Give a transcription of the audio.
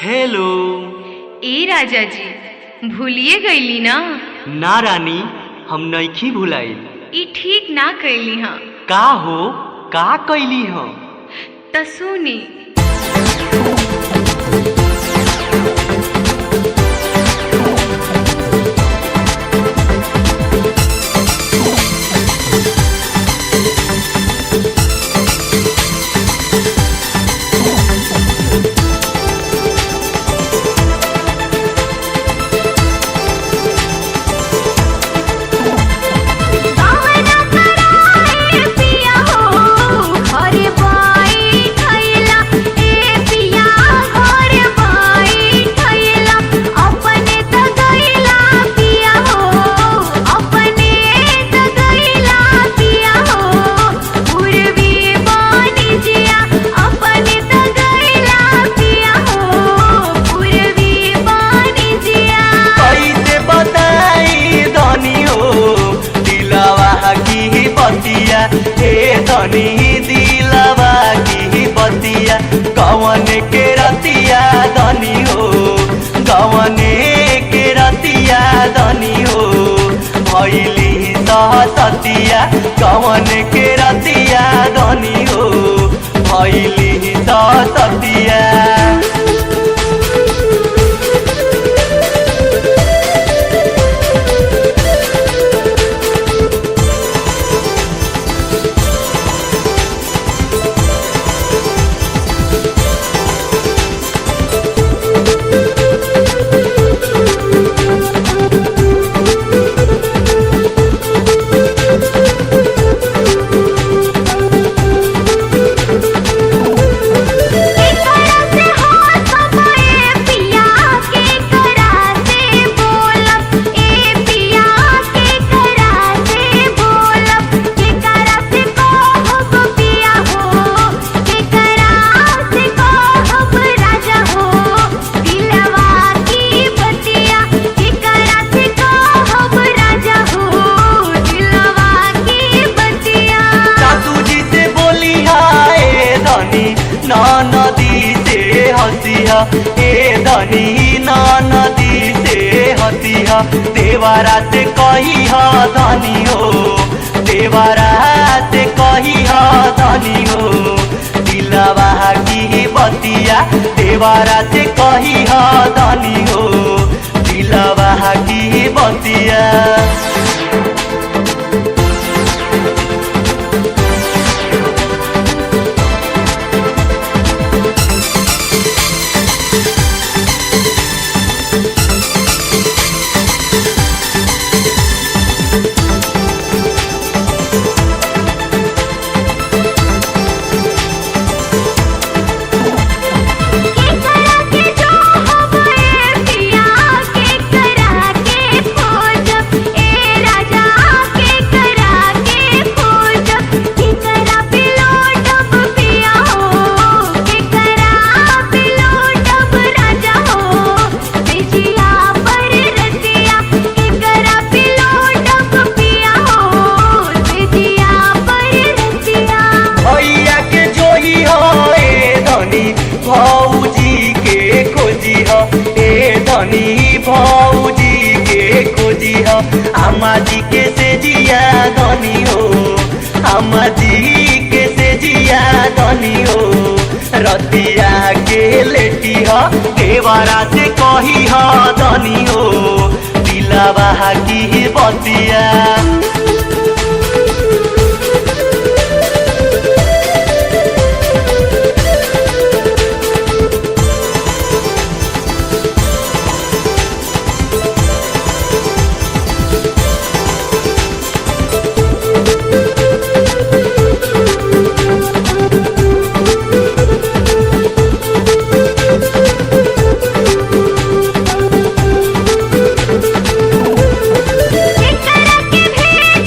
Hello. ए राजा जी, भूलिए गईली ना? ना रानी, हम नइखी भुलाई। ई ठीक ना कैली हाँ। का हो, का कैली हो? त सुनी। धनी दिलवा की बतिया कवन के रतिया धनी हो, कवन के रतिया धनी हो, भैली सतिया कवन के रतिया धनी हो, भैली सतिया। नदी से हसिया ए धनी नदी से हसिया, देवरा से कही धनी हो, देवरा से कही धनी हो, दिलवा की बतिया देवरा से कही धनी हो, दिलवा की बतिया। भौजी के खोजी हो ए धनी, भौजी के खोजी हो, अम्मा जी के से जिया धनी हो, अम्मा जी के से जिया धनी हो, रतिया के लेटी हो, देवरा से कही हो धनी हो, दिलवा की बतिया। के